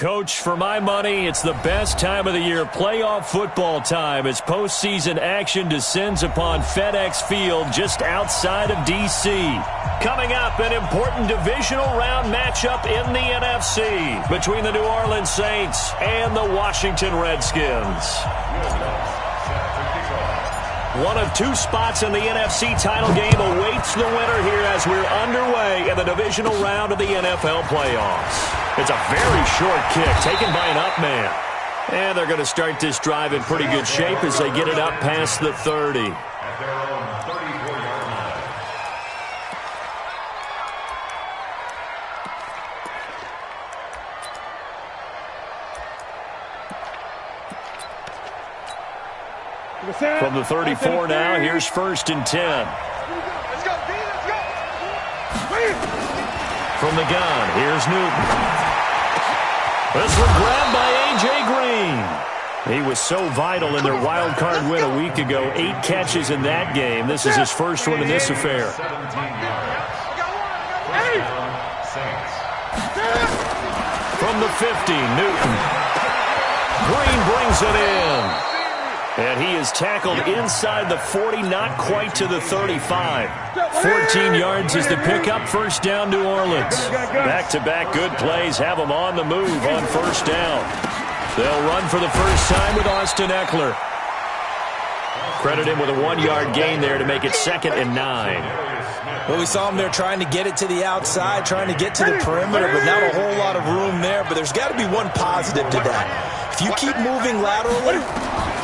Coach, for my money, it's the best time of the year, playoff football time, as postseason action descends upon FedEx Field just outside of D.C. Coming up, an important divisional round matchup in the NFC between the New Orleans Saints and the Washington Redskins. One of two spots in the NFC title game awaits the winner here as we're underway in the divisional round of the NFL playoffs. It's a very short kick taken by an up man. And they're going to start this drive in pretty good shape as they get it up past the 30. From the 34 now, here's 1st and 10. Let's go. From the gun, here's Newton. This one grabbed by A.J. Green. He was so vital in their wild card win a week ago. 8 catches in that game. This is his first one in this affair. From the 50, Newton. Green brings it in. And he is tackled inside the 40, not quite to the 35. 14 yards is the pickup, first down, New Orleans. Back-to-back good plays have them on the move on first down. They'll run for the first time with Austin Eckler. Credit him with a 1-yard gain there to make it 2nd and 9. Well, we saw him there trying to get it to the outside, trying to get to the perimeter, but not a whole lot of room there. But there's got to be one positive to that. If you keep moving laterally,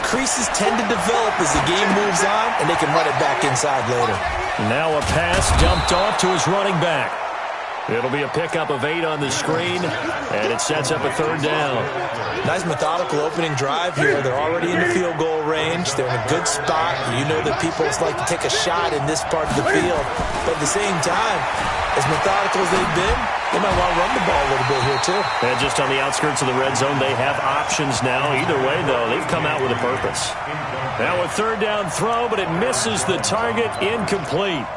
creases tend to develop as the game moves on, and they can run it back inside later. Now a pass dumped off to his running back. It'll be a pickup of 8 on the screen, and it sets up a 3rd down. Nice methodical opening drive here. They're already in the field goal range. They're in a good spot. You know that people like to take a shot in this part of the field. But at the same time, as methodical as they've been, they might want to run the ball a little bit here too. And just on the outskirts of the red zone, they have options now. Either way, though, they've come out with a purpose. Now a 3rd down throw, but it misses the target, incomplete.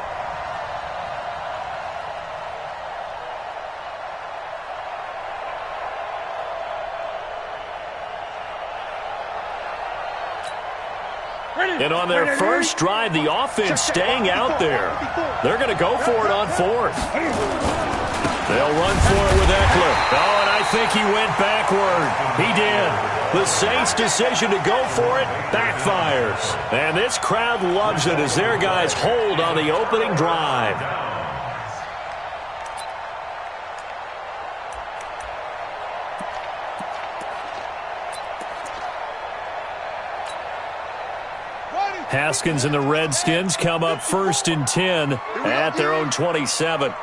And on their first drive, the offense staying out there. They're going to go for it on 4th. They'll run for it with Eckler. Oh, and I think he went backward. He did. The Saints' decision to go for it backfires. And this crowd loves it as their guys hold on the opening drive. Haskins and the Redskins come up 1st and 10 at their own 27.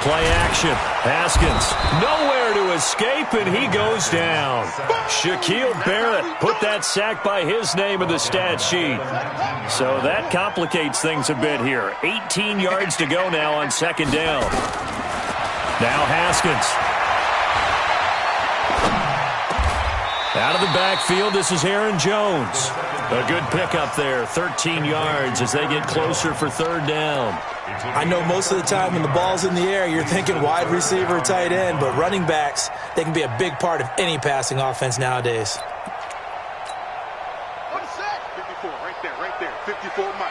Play action. Haskins nowhere to escape, and he goes down. Shaquille Barrett put that sack by his name in the stat sheet. So that complicates things a bit here. 18 yards to go now on 2nd down. Now Haskins. Out of the backfield, this is Aaron Jones. A good pickup there, 13 yards as they get closer for 3rd down. I know most of the time when the ball's in the air, you're thinking wide receiver, tight end, but running backs, they can be a big part of any passing offense nowadays. 54, right there, 54 Mike.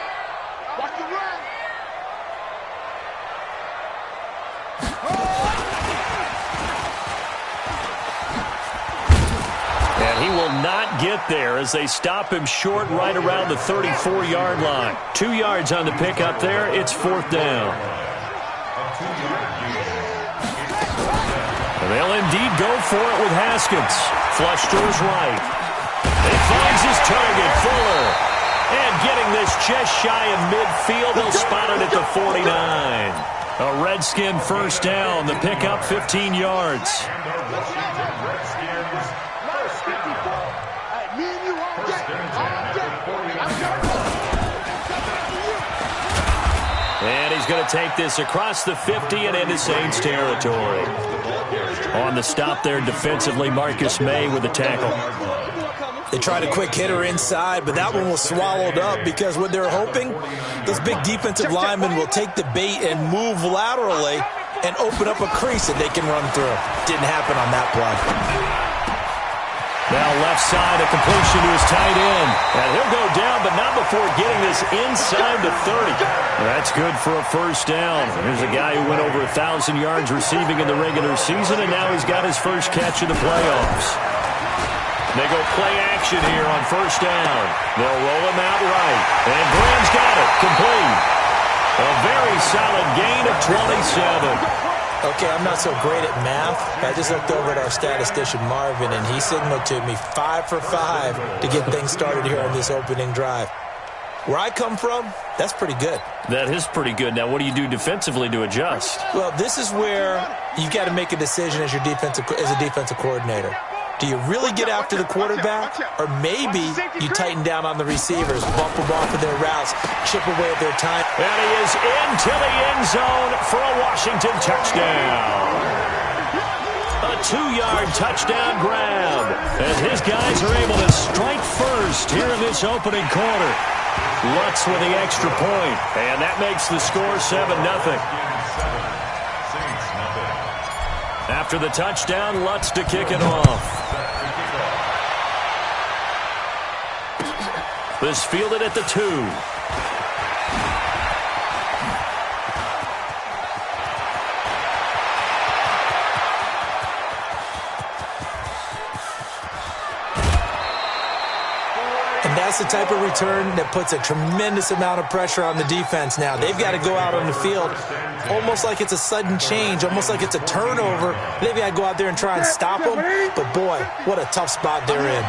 Watch the run. And he will not get there as they stop him short right around the 34-yard line. 2 yards on the pickup there. It's 4th down. And they'll indeed go for it with Haskins. Flush to his right. He finds his target, Fuller. And getting this just shy of midfield, they'll spot it at the 49. A Redskin 1st down. The pickup 15 yards. And he's going to take this across the 50 and into Saints territory. On the stop there defensively, Marcus May with the tackle. They tried a quick hitter inside, but that one was swallowed up because what they're hoping, those big defensive linemen will take the bait and move laterally and open up a crease that they can run through. Didn't happen on that play. Now left side, a completion to his tight end. And he'll go down, but not before getting this inside the 30. That's good for a first down. Here's a guy who went over 1,000 yards receiving in the regular season, and now he's got his first catch in the playoffs. They go play action here on first down. They'll roll him out right. And Graham's got it. Complete. A very solid gain of 27. Okay, I'm not so great at math. I just looked over at our statistician, Marvin, and he signaled to me 5 for 5 to get things started here on this opening drive. Where I come from, that's pretty good. That is pretty good. Now, what do you do defensively to adjust? Well, this is where you've got to make a decision as a defensive coordinator. Do you really get after the quarterback? Or maybe you tighten down on the receivers, bump them off of their routes, chip away at their time. And he is into the end zone for a Washington touchdown. A 2-yard touchdown grab. As his guys are able to strike first here in this opening quarter. Lutz with the extra point. And that makes the score 7-0. After the touchdown, Lutz to kick it off. This fielded at the 2. And that's the type of return that puts a tremendous amount of pressure on the defense now. They've got to go out on the field almost like it's a sudden change, almost like it's a turnover. They've got to go out there and try and stop them. But, boy, what a tough spot they're in.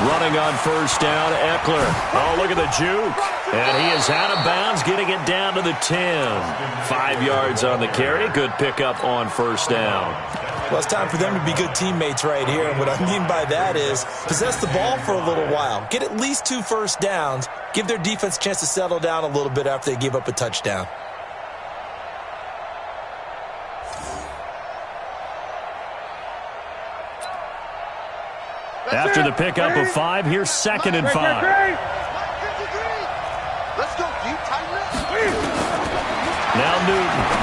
Running on first down, Eckler. Oh, look at the juke. And he is out of bounds, getting it down to the 10. 5 yards on the carry. Good pickup on first down. Well, it's time for them to be good teammates right here. And what I mean by that is possess the ball for a little while. Get at least 2 first downs. Give their defense a chance to settle down a little bit after they give up a touchdown. After the pickup of 5, here's 2nd and 5. Let's go, deep, tighten up. Now Newton.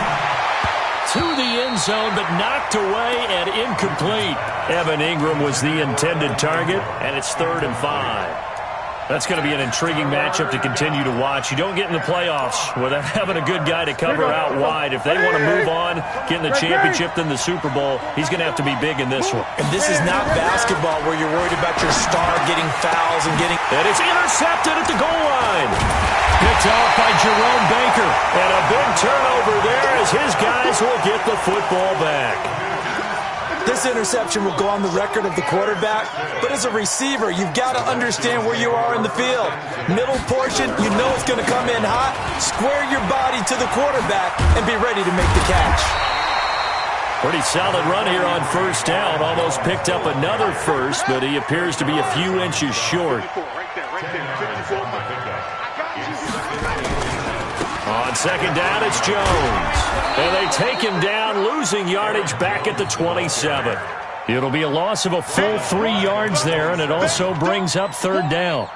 To the end zone, but knocked away and incomplete. Evan Ingram was the intended target, and it's 3rd and 5. That's going to be an intriguing matchup to continue to watch. You don't get in the playoffs without having a good guy to cover out wide. If they want to move on, get in the championship, then the Super Bowl, he's going to have to be big in this one. And this is not basketball where you're worried about your star getting fouls and getting... And it's intercepted at the goal line. Picked off by Jerome Baker. And a big turnover there as his guys will get the football back. This interception will go on the record of the quarterback, but as a receiver, you've got to understand where you are in the field. Middle portion, you know it's going to come in hot. Square your body to the quarterback and be ready to make the catch. Pretty solid run here on first down. Almost picked up another first, but he appears to be a few inches short. On second down, it's Jones. And they take him down, losing yardage back at the 27. It'll be a loss of a full 3 yards there, and it also brings up 3rd down.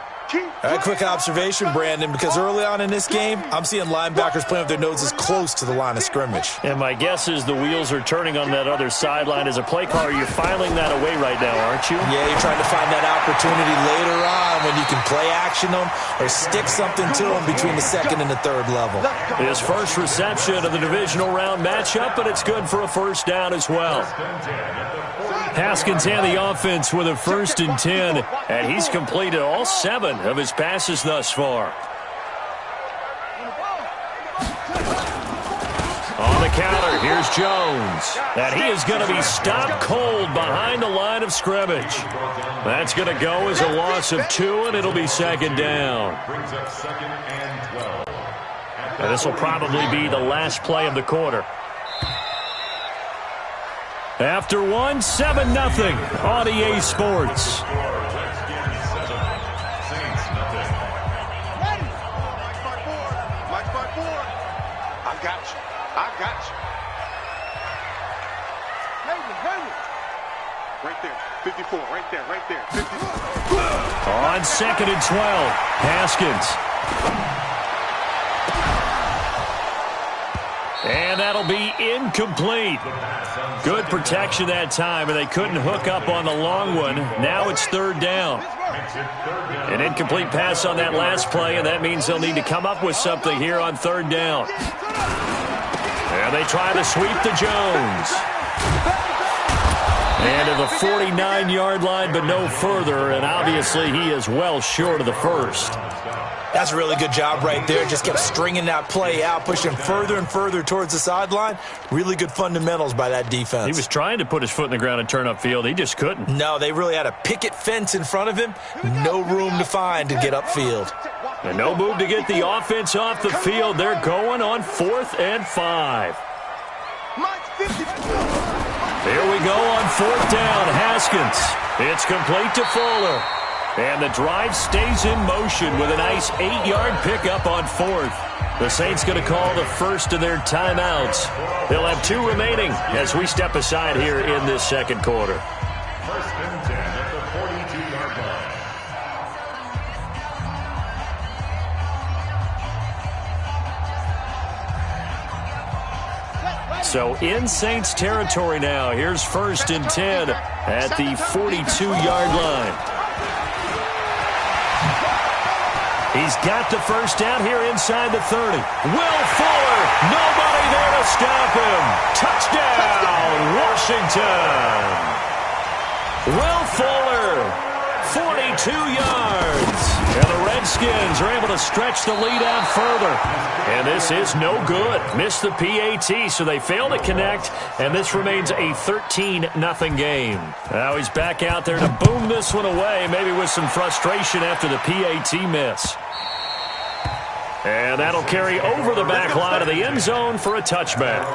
A quick observation, Brandon, because early on in this game, I'm seeing linebackers playing with their noses close to the line of scrimmage. And my guess is the wheels are turning on that other sideline. As a play caller, you're filing that away right now, aren't you? Yeah, you're trying to find that opportunity later on when you can play action them or stick something to them between the 2nd and the 3rd level. His first reception of the divisional round matchup, but it's good for a first down as well. Haskins and the offense with a 1st and 10, and he's completed all 7 of his passes thus far. On the counter, here's Jones. And he is going to be stopped cold behind the line of scrimmage. That's going to go as a loss of 2, and it'll be 2nd down. And this will probably be the last play of the quarter. After 1, 7-0 on EA Sports. Right there, 54, right there, 54. On 2nd and 12, Haskins. And that'll be incomplete. Good protection that time, and they couldn't hook up on the long one. Now it's third down. An incomplete pass on that last play, and that means they'll need to come up with something here on third down. And they try to sweep to Jones. And to the 49-yard line, but no further, and obviously he is well short of the first. That's a really good job right there. Just kept stringing that play out, pushing further and further towards the sideline. Really good fundamentals by that defense. He was trying to put his foot in the ground and turn upfield. He just couldn't. No, they really had a picket fence in front of him. No room to find to get upfield. And no move to get the offense off the field. They're going on 4th and 5. Here we go on 4th down. Haskins. It's complete to Fuller. And the drive stays in motion with a nice 8-yard pickup on 4th. The Saints going to call the first of their timeouts. They'll have 2 remaining as we step aside here in this second quarter. 1st and 10 at the 42-yard line. So in Saints territory now. Here's 1st and 10 at the 42-yard line. He's got the first down here inside the 30. Will Fuller, nobody there to stop him. Touchdown, Washington. Will Fuller, 42 yards. And the Redskins are able to stretch the lead out further. And this is no good. Missed the PAT, so they fail to connect. And this remains a 13-0 game. Now he's back out there to boom this one away, maybe with some frustration after the PAT miss. And that'll carry over the back line of the end zone for a touchback.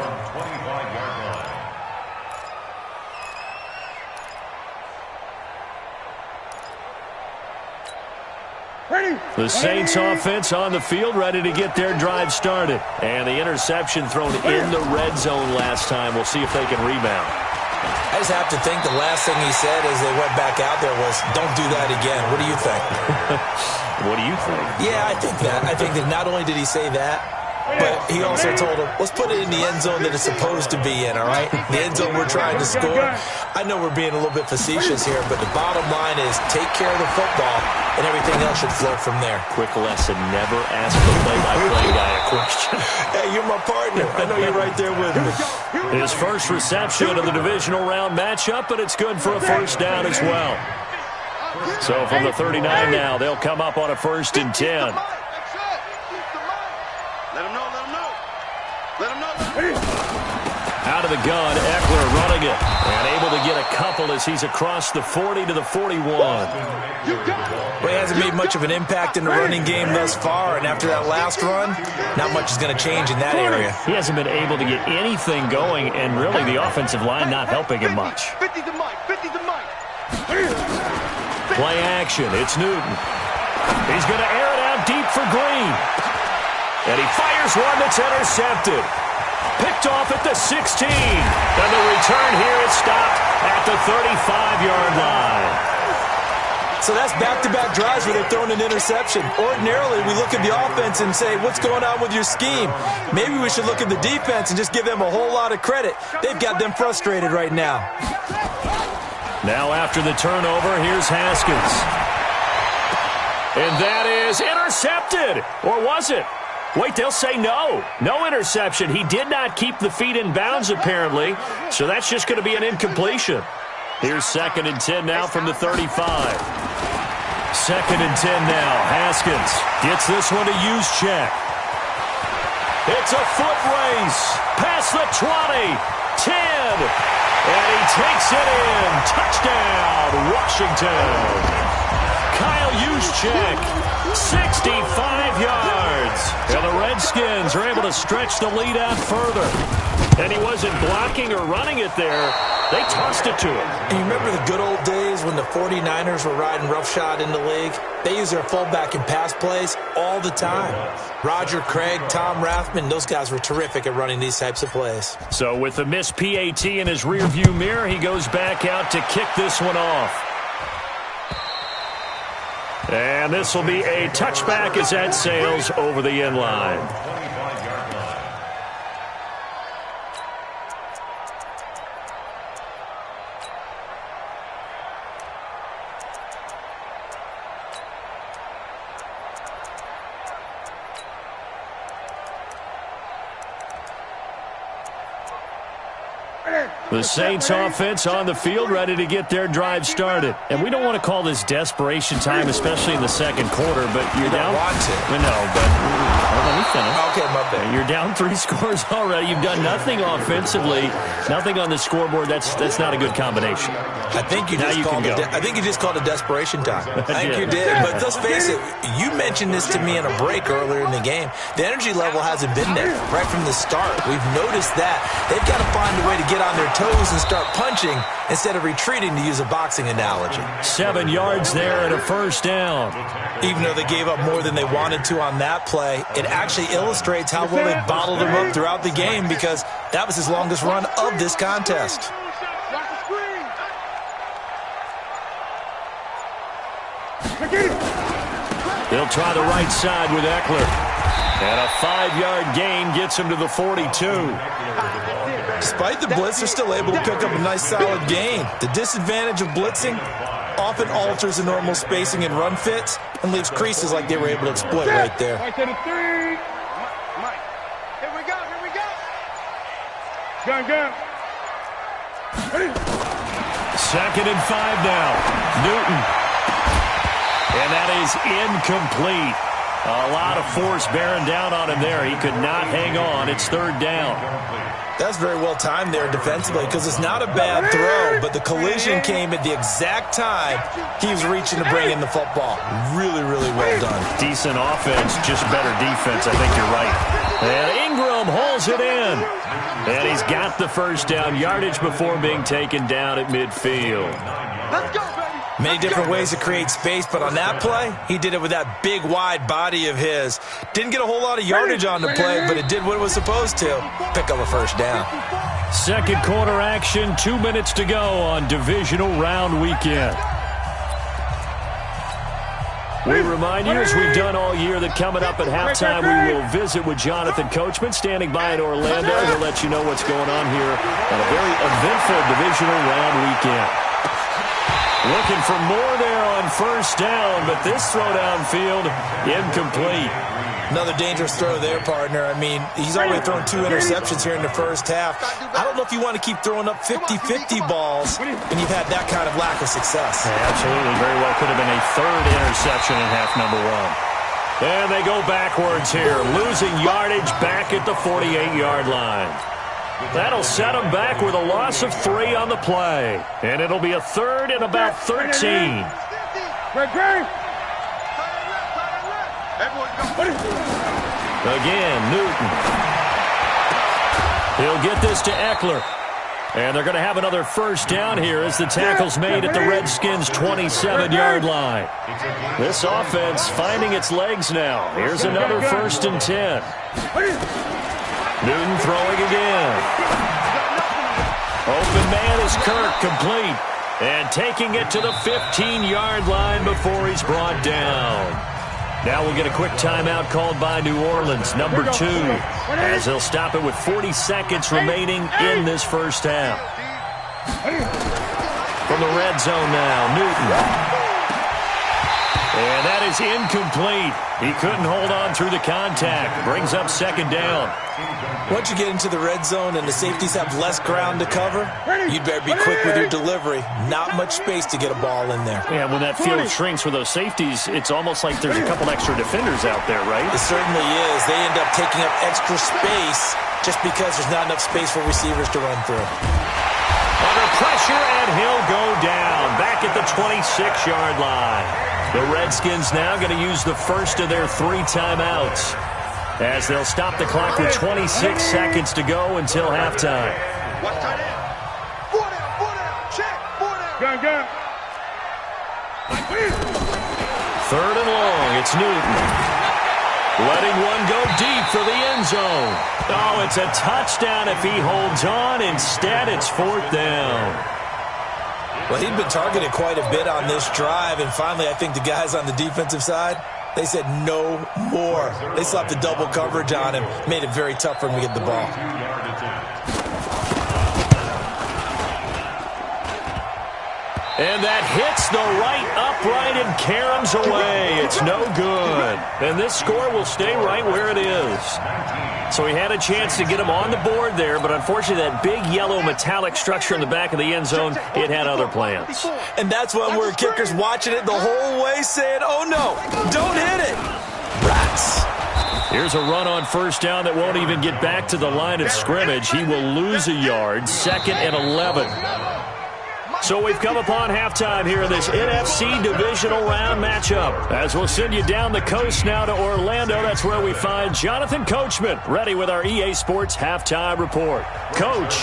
The Saints offense on the field, ready to get their drive started. And the interception thrown in the red zone last time. We'll see if they can rebound. I just have to think the last thing he said as they went back out there was, don't do that again. What do you think? What do you think? Yeah, I think that. I think that not only did he say that, but he also told him, let's put it in the end zone that it's supposed to be in, all right? The end zone we're trying to score. I know we're being a little bit facetious here, but the bottom line is take care of the football, and everything else should flow from there. Quick lesson, never ask the play-by-play guy a question. Hey, you're my partner. I know you're right there with me. His first reception of the divisional round matchup, but it's good for a first down as well. So from the 39 now, they'll come up on a 1st and 10. Out of the gun, Eckler running it. And able to get a couple as he's across the 40 to the 41. Well, he hasn't made much of an impact in the running game thus far, and after that last run, not much is going to change in that area. He hasn't been able to get anything going, and really the offensive line not helping him much. Play action, it's Newton. He's going to air it out deep for Green. And he fires one that's intercepted. Picked off at the 16. And the return here is stopped at the 35-yard line. So that's back-to-back drives where they're throwing an interception. Ordinarily, we look at the offense and say, what's going on with your scheme? Maybe we should look at the defense and just give them a whole lot of credit. They've got them frustrated right now. Now after the turnover, here's Haskins. And that is intercepted. Or was it? Wait, they'll say no. No interception. He did not keep the feet in bounds, apparently. So that's just going to be an incompletion. Here's 2nd and 10 now from the 35. 2nd and 10 now. Haskins gets this one to Juszczyk. It's a foot race. Past the 20. 10. And he takes it in. Touchdown, Washington. Kyle Juszczyk. 65 yards. And the Redskins are able to stretch the lead out further. And he wasn't blocking or running it there. They tossed it to him. And you remember the good old days when the 49ers were riding roughshod in the league? They used their fullback in pass plays all the time. Roger Craig, Tom Rathman, those guys were terrific at running these types of plays. So with the missed PAT in his rearview mirror, he goes back out to kick this one off. And this will be a touchback as that sails over the end line. The Saints offense on the field, ready to get their drive started. And we don't want to call this desperation time, especially in the second quarter, but you're down. Want to. No, but let me finish. Okay, my bad. You're down 3 scores already. You've done nothing offensively, nothing on the scoreboard. That's not a good combination. I think you just called it desperation time. I think you did. But let's face it, you mentioned this to me in a break earlier in the game. The energy level hasn't been there right from the start. We've noticed that. They've got to find a way to get on their toes and start punching instead of retreating, to use a boxing analogy. 7 yards there and a first down. Even though they gave up more than they wanted to on that play, it actually illustrates how well they bottled them up throughout the game, because that was his longest run of this contest. They'll try the right side with Eckler. And a 5-yard gain gets him to the 42. Despite the blitz, they're still able to pick up a nice, solid gain. The disadvantage of blitzing often alters the normal spacing and run fits and leaves creases like they were able to exploit right there. Here we go. Gun. Ready? 2nd and 5 now. Newton. And that is incomplete. A lot of force bearing down on him there. He could not hang on. It's 3rd down. That's very well timed there defensively, because it's not a bad throw, but the collision came at the exact time he was reaching to bring in the football. Really, really well done. Decent offense, just better defense. I think you're right. And Ingram hauls it in. And he's got the first down, yardage before being taken down at midfield. Let's go, baby. Many different ways to create space, but on that play, he did it with that big, wide body of his. Didn't get a whole lot of yardage on the play, but it did what it was supposed to. Pick up a first down. Second quarter action, 2 minutes to go on divisional round weekend. We remind you, as we've done all year, that coming up at halftime, we will visit with Jonathan Coachman, standing by in Orlando. He'll let you know what's going on here on a very eventful divisional round weekend. Looking for more there on first down, but this throw downfield, incomplete. Another dangerous throw there, partner. I mean, he's already thrown 2 interceptions here in the first half. I don't know if you want to keep throwing up 50-50 balls when you've had that kind of lack of success. Yeah, absolutely. Very well could have been a 3rd interception in half number 1. And they go backwards here, losing yardage back at the 48-yard line. That'll set them back with a loss of 3 on the play. And it'll be a 3rd and about 13. Again, Newton. He'll get this to Eckler. And they're going to have another first down here as the tackle's made at the Redskins' 27-yard line. This offense finding its legs now. Here's another 1st and 10. Newton throwing again. Open man is Kirk, complete. And taking it to the 15-yard line before he's brought down. Now we'll get a quick timeout called by New Orleans, number 2, as they'll stop it with 40 seconds remaining in this first half. From the red zone now, Newton. And that is incomplete. He couldn't hold on through the contact. Brings up 2nd down. Once you get into the red zone and the safeties have less ground to cover, you'd better be quick with your delivery. Not much space to get a ball in there. Yeah, when that field shrinks for those safeties, it's almost like there's a couple extra defenders out there, right? It certainly is. They end up taking up extra space just because there's not enough space for receivers to run through. Under pressure, and he'll go down back at the 26-yard line. The Redskins now going to use the first of their 3 timeouts, as they'll stop the clock with 26 seconds to go until halftime. Gun. 3rd and long, it's Newton. Letting one go deep for the end zone. Oh, it's a touchdown if he holds on. Instead, it's 4th down. Well, he'd been targeted quite a bit on this drive, and finally I think the guys on the defensive side, they said no more. They slapped the double coverage on him, made it very tough for him to get the ball. And that hits the right upright and caroms away. It's no good. And this score will stay right where it is. So he had a chance to get him on the board there, but unfortunately that big yellow metallic structure in the back of the end zone, it had other plans. And that's when we're kickers watching it the whole way saying, oh no, don't hit it. Rats. Here's a run on first down that won't even get back to the line of scrimmage. He will lose a yard, 2nd and 11. So we've come upon halftime here in this NFC divisional round matchup. As we'll send you down the coast now to Orlando, that's where we find Jonathan Coachman ready with our EA Sports halftime report. Coach.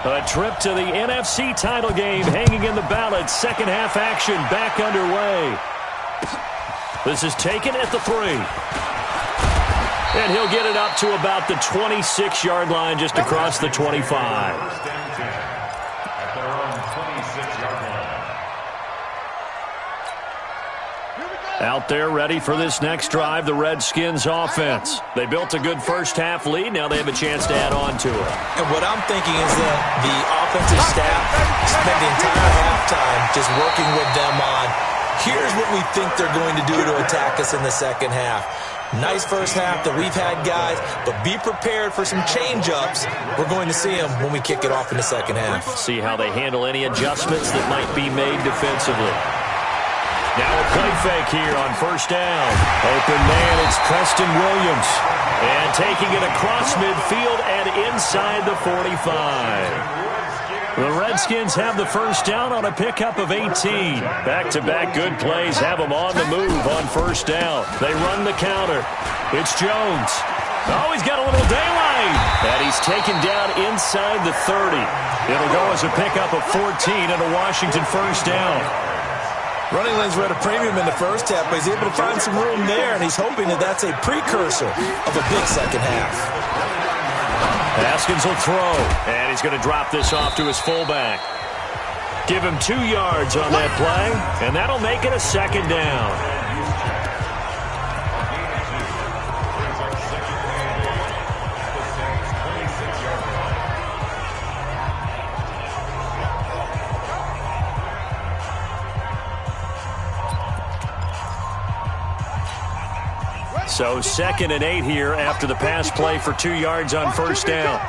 A trip to the NFC title game hanging in the balance. Second half action back underway. This is taken at the 3. And he'll get it up to about the 26-yard line just across the 25. Out there ready for this next drive, the Redskins offense. They built a good first-half lead. Now they have a chance to add on to it. And what I'm thinking is that the offensive staff spent the entire halftime just working with them on, here's what we think they're going to do to attack us in the second half. Nice first half that we've had, guys, but be prepared for some change-ups. We're going to see them when we kick it off in the second half. See how they handle any adjustments that might be made defensively. Now a play fake here on first down. Open man, it's Preston Williams. And taking it across midfield and inside the 45. The Redskins have the first down on a pickup of 18. Back-to-back good plays have them on the move on first down. They run the counter. It's Jones. Oh, he's got a little daylight. And he's taken down inside the 30. It'll go as a pickup of 14 and a Washington first down. Running lanes were at a premium in the first half, but he's able to find some room there, and he's hoping that that's a precursor of a big second half. Haskins will throw, and he's going to drop this off to his fullback. Give him 2 yards on that play, and that'll make it a second down. So 2nd and 8 here after the pass play for 2 yards on first down.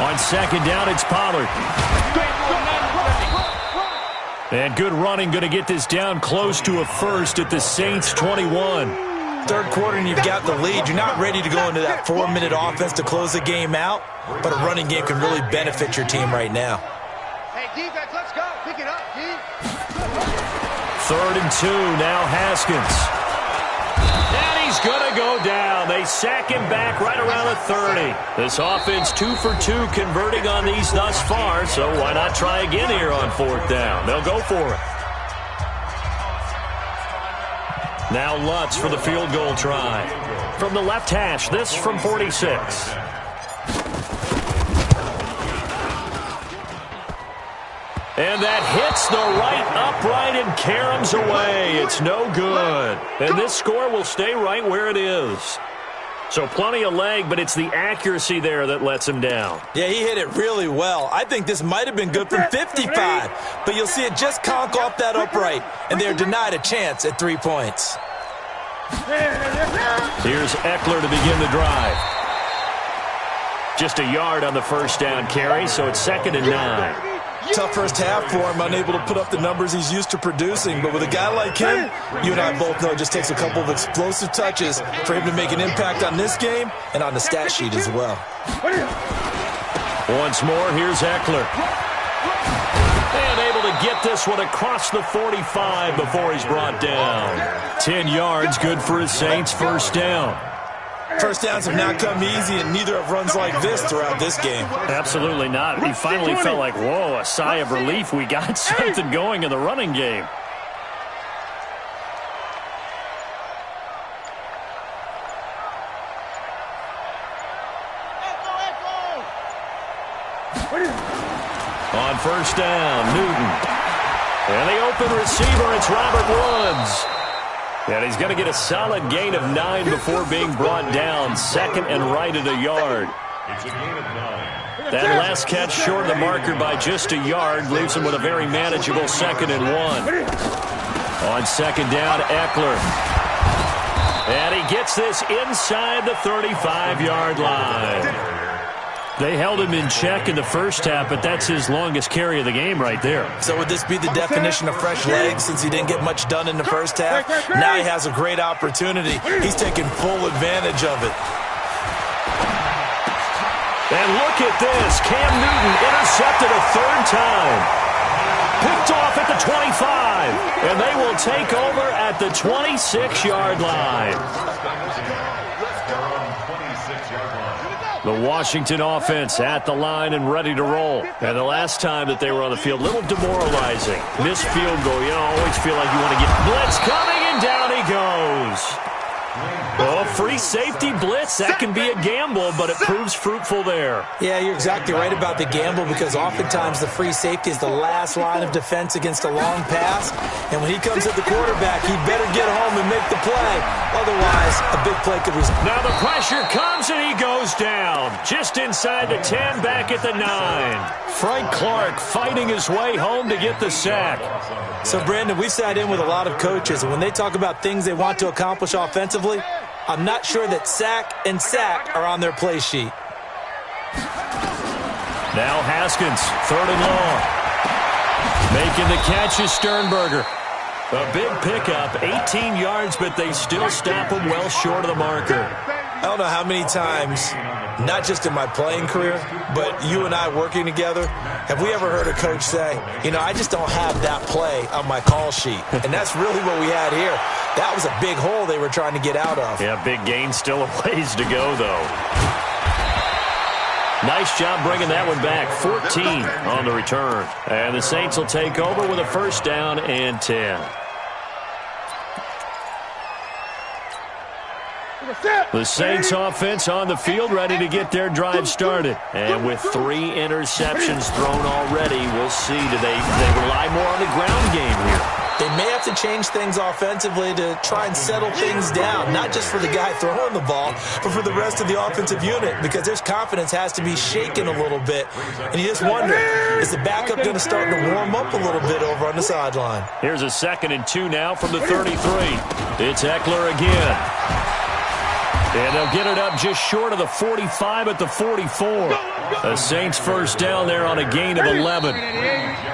On second down, it's Pollard. And good running, going to get this down close to a first at the Saints 21. Third quarter and you've got the lead. You're not ready to go into that 4-minute offense to close the game out, but a running game can really benefit your team right now. Hey, defense, let's go. Pick it up, D. 3rd and 2, now Haskins. And he's going to go down. They sack him back right around the 30. This offense 2 for 2 converting on these thus far, so why not try again here on 4th down? They'll go for it. Now Lutz for the field goal try. From the left hash, this from 46. And that hits the right upright and caroms away. It's no good. And this score will stay right where it is. So plenty of leg, but it's the accuracy there that lets him down. Yeah, he hit it really well. I think this might have been good from 55, but you'll see it just conk off that upright, and they're denied a chance at 3 points. Here's Eckler to begin the drive. Just a yard on the first down carry, so it's 2nd and 9. Tough first half for him, unable to put up the numbers he's used to producing. But with a guy like him, you and I both know it just takes a couple of explosive touches for him to make an impact on this game and on the stat sheet as well. Once more, here's Eckler. And able to get this one across the 45 before he's brought down. 10 yards, good for his Saints first down. First downs have not come easy, and neither have runs like this throughout this game. Absolutely not. He finally felt like, whoa, a sigh of relief. We got something going in the running game. On first down, Newton. And the open receiver, it's Robert Woods. And he's going to get a solid gain of 9 before being brought down. 2nd and right at a yard. It's a gain of 9. That last catch short of the marker by just a yard leaves him with a very manageable 2nd and 1. On 2nd down, Eckler. And he gets this inside the 35-yard line. They held him in check in the first half, but that's his longest carry of the game right there. So would this be the definition of fresh legs since he didn't get much done in the first half? Now he has a great opportunity. He's taking full advantage of it. And look at this. Cam Newton intercepted a 3rd time. Picked off at the 25. And they will take over at the 26-yard line. The Washington offense at the line and ready to roll. And the last time that they were on the field, a little demoralizing. Missed field goal. You always feel like you want to get blitz coming, and down he goes. Oh, free safety blitz. That can be a gamble, but it proves fruitful there. Yeah, you're exactly right about the gamble because oftentimes the free safety is the last line of defense against a long pass. And when he comes at the quarterback, he better get home and make the play. Otherwise, a big play could result. Now the pressure comes and he goes down. Just inside the 10, back at the 9. Frank Clark fighting his way home to get the sack. So, Brandon, we sat in with a lot of coaches, and when they talk about things they want to accomplish offensively, I'm not sure that sack and sack are on their play sheet. Now Haskins, 3rd and long. Making the catch is Sternberger. A big pickup, 18 yards, but they still stop him well short of the marker. I don't know how many times, not just in my playing career, but you and I working together, have we ever heard a coach say, you know, I just don't have that play on my call sheet. And that's really what we had here. That was a big hole they were trying to get out of. Yeah, big gain, still a ways to go, though. Nice job bringing that one back. 14 on the return. And the Saints will take over with a 1st down and 10. The Saints offense on the field ready to get their drive started. And with 3 interceptions thrown already, we'll see. Do they rely more on the ground game here? They may have to change things offensively to try and settle things down, not just for the guy throwing the ball, but for the rest of the offensive unit, because their confidence has to be shaken a little bit. And you just wonder, is the backup going to start to warm up a little bit over on the sideline? Here's a 2nd and 2 now from the 33. It's Eckler again. And they'll get it up just short of the 45 at the 44. The Saints 1st down there on a gain of 11.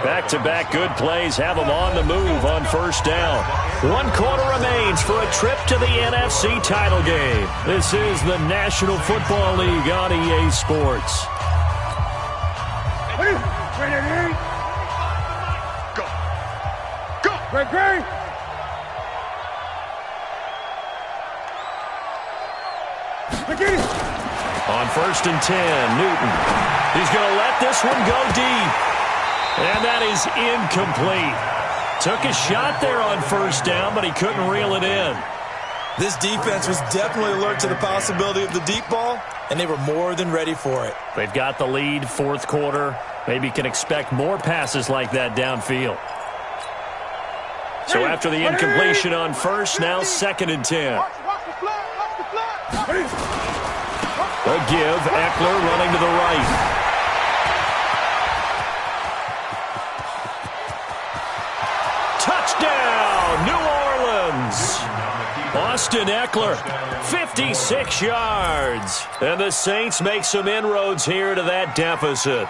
Back-to-back good plays have them on the move on 1st down. 1 quarter remains for a trip to the NFC title game. This is the National Football League on EA Sports. Go. Great. On 1st and 10, Newton. He's going to let this one go deep. And that is incomplete. Took a shot there on 1st down, but he couldn't reel it in. This defense was definitely alert to the possibility of the deep ball, and they were more than ready for it. They've got the lead, 4th quarter. Maybe can expect more passes like that downfield. So after the incompletion on 1st, now 2nd and 10. A give, Eckler running to the right. Touchdown, New Orleans. Austin Eckler, 56 yards. And the Saints make some inroads here to that deficit.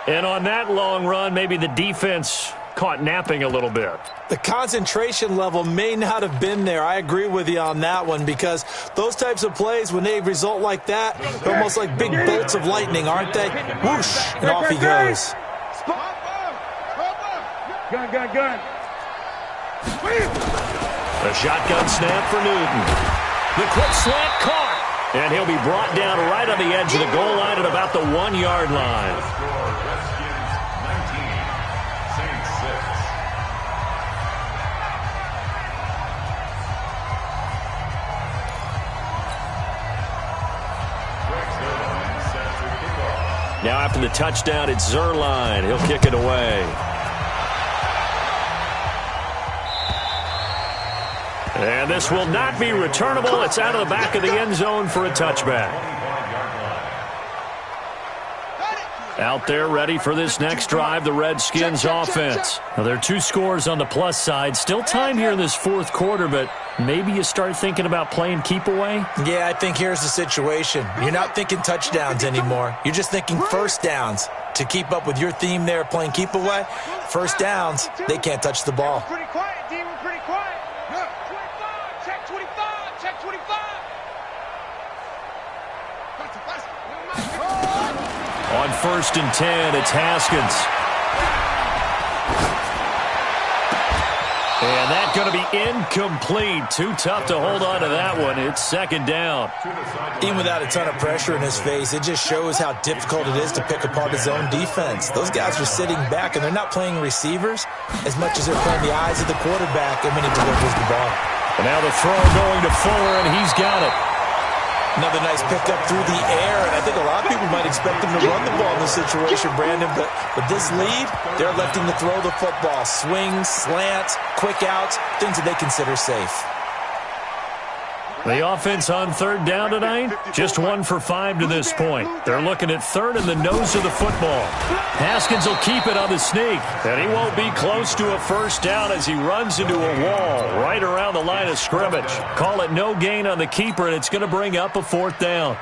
And on that long run, maybe the defense caught napping a little bit. The concentration level may not have been there. I agree with you on that one because those types of plays, when they result like that, they're almost like big bolts of lightning, aren't they? Whoosh, and off he goes. Gun. A shotgun snap for Newton. The quick slant caught. And he'll be brought down right on the edge of the goal line at about the 1-yard line. Now after the touchdown, it's Zerline. He'll kick it away. And this will not be returnable. It's out of the back of the end zone for a touchback. Out there ready for this next drive, the Redskins offense. Now, there are 2 scores on the plus side. Still time here in this fourth quarter, but maybe you start thinking about playing keep away? Yeah, I think here's the situation. You're not thinking touchdowns anymore. You're just thinking first downs. To keep up with your theme there, playing keep away, first downs, they can't touch the ball. Pretty quiet, D. We're pretty quiet. 25, check 25, check 25. On 1st and 10, it's Haskins. And that's going to be incomplete. Too tough to hold on to that one. It's 2nd down. Even without a ton of pressure in his face, it just shows how difficult it is to pick apart his own defense. Those guys are sitting back, and they're not playing receivers as much as they're playing the eyes of the quarterback and when he delivers the ball. And now the throw going to Fuller, and he's got it. Another nice pickup through the air, and I think a lot of people might expect him to run the ball in this situation, Brandon, but with this lead, they're electing to throw the football. Swings, slants, quick outs, things that they consider safe. The offense on 3rd down tonight, just 1 for 5 to this point. They're looking at 3rd in the nose of the football. Haskins will keep it on the sneak, and he won't be close to a first down as he runs into a wall right around the line of scrimmage. Call it no gain on the keeper, and it's going to bring up a 4th down.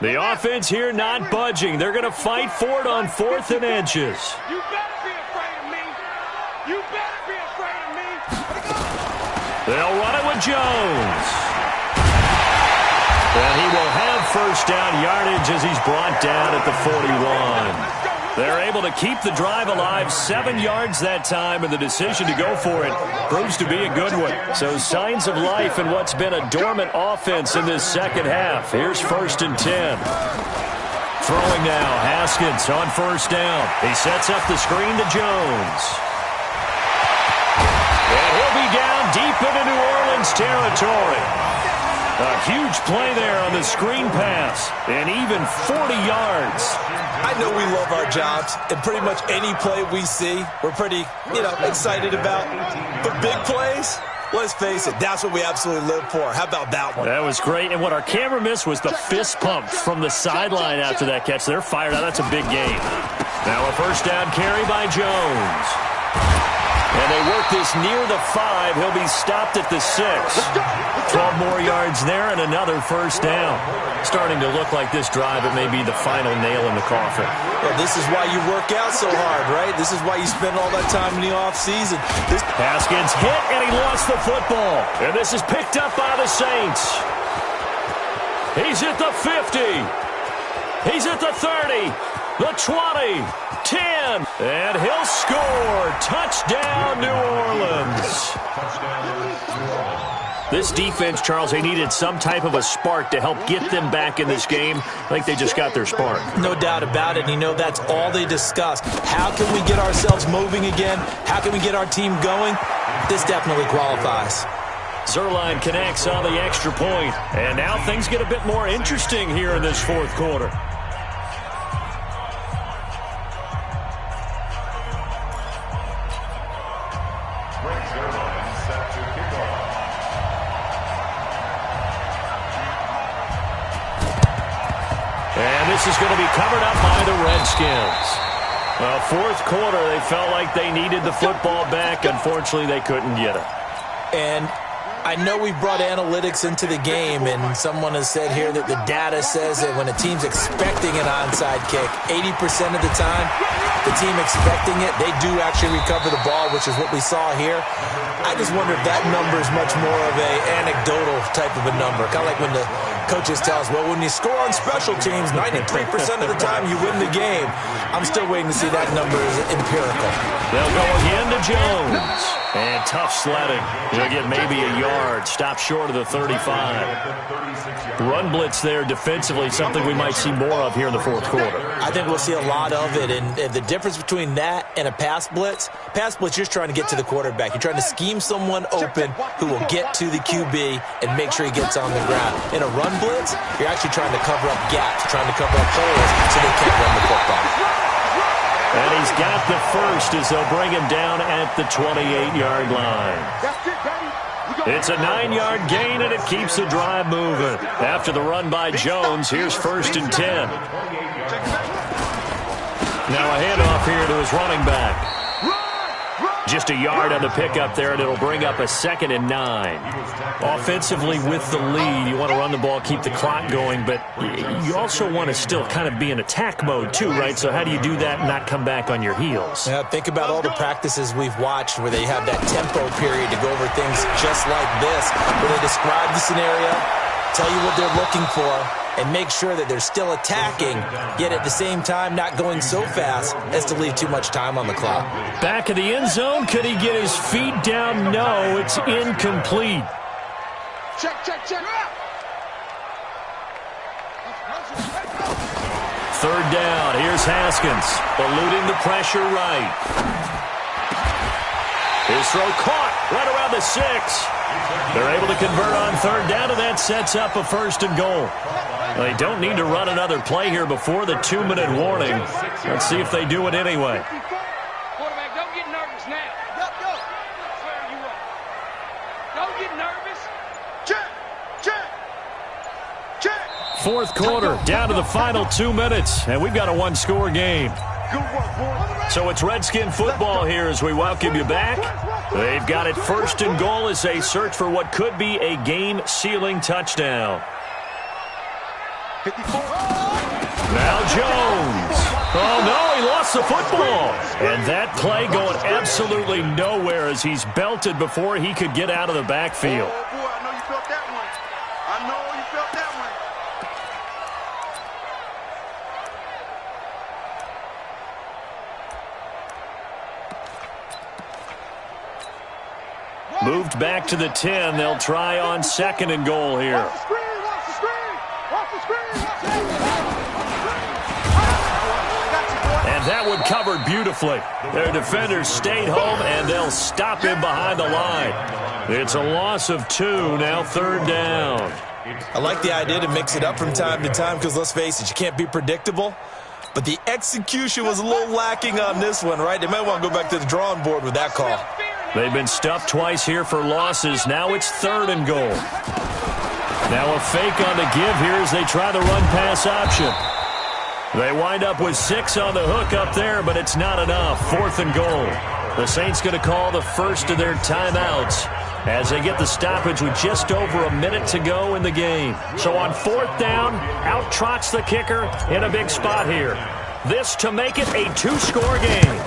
The offense here not budging. They're going to fight for it on 4th and inches. You better be afraid of me. You better be afraid of me. They'll run it with Jones. And he will have first down yardage as he's brought down at the 41. They're able to keep the drive alive, 7 yards that time, and the decision to go for it proves to be a good one. So signs of life in what's been a dormant offense in this second half. Here's 1st and 10. Throwing now, Haskins on 1st down. He sets up the screen to Jones. And he'll be down deep into New Orleans territory. A huge play there on the screen pass, and even 40 yards. I know we love our jobs, and pretty much any play we see, we're pretty, excited about. But big plays, let's face it, that's what we absolutely live for. How about that one? That was great, and what our camera missed was the fist pump from the sideline after that catch. They're fired out. That's a big game. Now a first down carry by Jones. And they work this near the 5. He'll be stopped at the 6. 12 more yards there and another first down. Starting to look like this drive, it may be the final nail in the coffin. Well, this is why you work out so hard, right? This is why you spend all that time in the offseason. Haskins hit, and he lost the football. And this is picked up by the Saints. He's at the 50. He's at the 30. The 20. 10. And he'll score. Touchdown, New Orleans. This defense, Charles, they needed some type of a spark to help get them back in this game. I think they just got their spark. No doubt about it. That's all they discussed. How can we get ourselves moving again? How can we get our team going? This definitely qualifies. Zuerlein connects on the extra point. And now things get a bit more interesting here in this fourth quarter. This is going to be covered up by the Redskins. Well, fourth quarter, they felt like they needed the football back. Unfortunately, they couldn't get it. And I know we brought analytics into the game, and someone has said here that the data says that when a team's expecting an onside kick, 80% of the time, the team expecting it, they do actually recover the ball, which is what we saw here. I just wonder if that number is much more of an anecdotal type of a number, kind of like when the coaches tell us, well, when you score on special teams, 93% of the time you win the game. I'm still waiting to see that number is empirical. They'll go again to Jones. And tough sledding. He'll get maybe a yard. Stop short of the 35. Run blitz there defensively, something we might see more of here in the fourth quarter. I think we'll see a lot of it. And the difference between that and a pass blitz, you're just trying to get to the quarterback. You're trying to scheme someone open who will get to the QB and make sure he gets on the ground. In a run blitz, you're actually trying to cover up gaps, trying to cover up holes so they can't run the football. And he's got the first as they'll bring him down at the 28-yard line. That's it, baby. It's a 9-yard gain, and it keeps the drive moving. After the run by Jones, here's 1st and 10. Now a handoff here to his running back. Just a yard on the pickup there, and it'll bring up a 2nd and 9. Offensively with the lead, you want to run the ball, keep the clock going, but you also want to still kind of be in attack mode too, right? So how do you do that and not come back on your heels? Yeah, think about all the practices we've watched where they have that tempo period to go over things just like this, where they describe the scenario, tell you what they're looking for, and make sure that they're still attacking, yet at the same time not going so fast as to leave too much time on the clock. Back of the end zone. Could he get his feet down? No, it's incomplete. Check. 3rd down. Here's Haskins, eluding the pressure right. His throw caught right around the 6. They're able to convert on 3rd down, and that sets up a 1st and goal. They don't need to run another play here before the 2-minute warning. Let's see if they do it anyway. Quarterback, don't get nervous now. Go. Where are you at? Don't get nervous. Check. 4th quarter, down to the final 2 minutes, and we've got a 1-score game. Good work, boys. So it's Redskin football here as we welcome you back. They've got it 1st and goal as they search for what could be a game-sealing touchdown. 54. Now Jones. Oh, no, he lost the football. And that play going absolutely nowhere as he's belted before he could get out of the backfield. Oh, boy, I know you felt that one. Moved back to the 10. They'll try on 2nd and goal here. Watch the screen. And that one covered beautifully. Their defenders stayed home, and they'll stop him behind the line. It's a loss of 2, now 3rd down. I like the idea to mix it up from time to time because, let's face it, you can't be predictable. But the execution was a little lacking on this one, right? They might want to go back to the drawing board with that call. They've been stuffed twice here for losses. Now it's 3rd and goal. Now a fake on the give here as they try the run-pass option. They wind up with 6 on the hook up there, but it's not enough. 4th and goal. The Saints going to call the first of their timeouts as they get the stoppage with just over a minute to go in the game. So on 4th down, out trots the kicker in a big spot here. This to make it a 2-score game.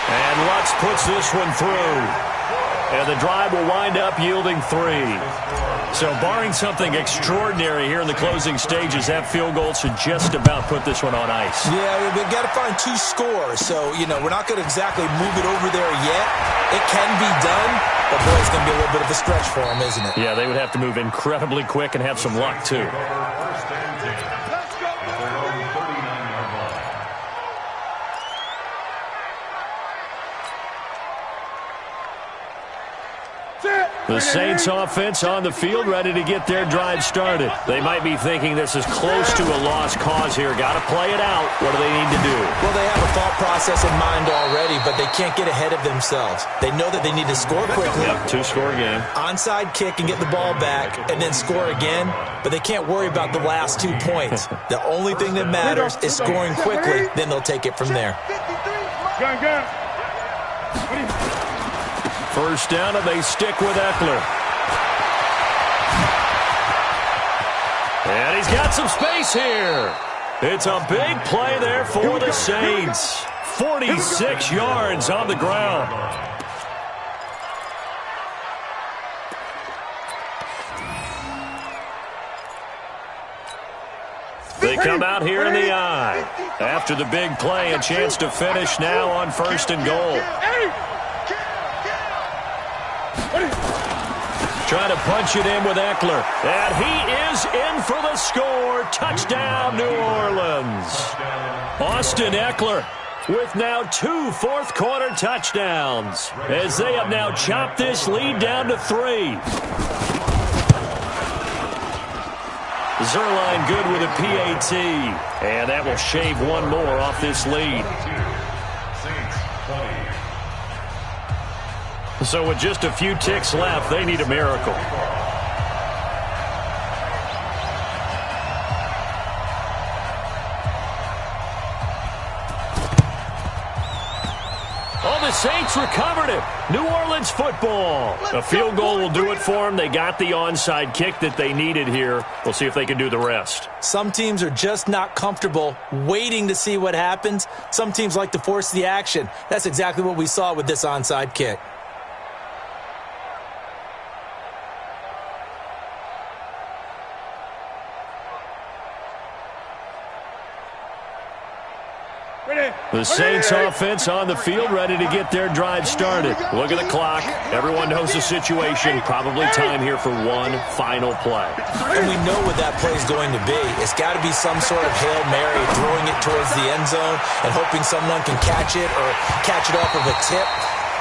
And Lutz puts this one through. And the drive will wind up yielding 3. So barring something extraordinary here in the closing stages, that field goal should just about put this one on ice. Yeah, we've got to find 2 scores. So, we're not going to exactly move it over there yet. It can be done, but boy, it's going to be a little bit of a stretch for them, isn't it? Yeah, they would have to move incredibly quick and have some luck, too. The Saints offense on the field, ready to get their drive started. They might be thinking this is close to a lost cause here. Got to play it out. What do they need to do? Well, they have a thought process in mind already, but they can't get ahead of themselves. They know that they need to score quickly. Yep, 2-score game. Onside kick and get the ball back and then score again, but they can't worry about the last 2 points. The only thing that matters is scoring quickly, then they'll take it from there. Gun. 1st down, and they stick with Eckler. And he's got some space here. It's a big play there for the Saints. 46 yards on the ground. They come out here in the eye. After the big play, a chance to finish now on 1st and goal. Trying to punch it in with Eckler. And he is in for the score. Touchdown, New Orleans. Austin Eckler with now 2 fourth-quarter touchdowns as they have now chopped this lead down to 3. Zerline good with a PAT. And that will shave one more off this lead. So with just a few ticks left, they need a miracle. Oh, the Saints recovered it. New Orleans football. A field goal will do it for them. They got the onside kick that they needed here. We'll see if they can do the rest. Some teams are just not comfortable waiting to see what happens. Some teams like to force the action. That's exactly what we saw with this onside kick. The Saints offense on the field, ready to get their drive started. Look at the clock. Everyone knows the situation. Probably time here for one final play. And we know what that play is going to be. It's got to be some sort of Hail Mary, throwing it towards the end zone and hoping someone can catch it or catch it off of a tip.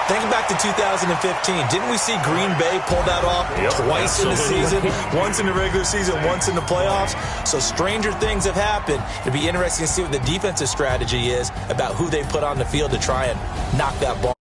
Think back to 2015. Didn't we see Green Bay pull that off twice in the season? Once in the regular season, once in the playoffs. So stranger things have happened. It'll be interesting to see what the defensive strategy is about who they put on the field to try and knock that ball.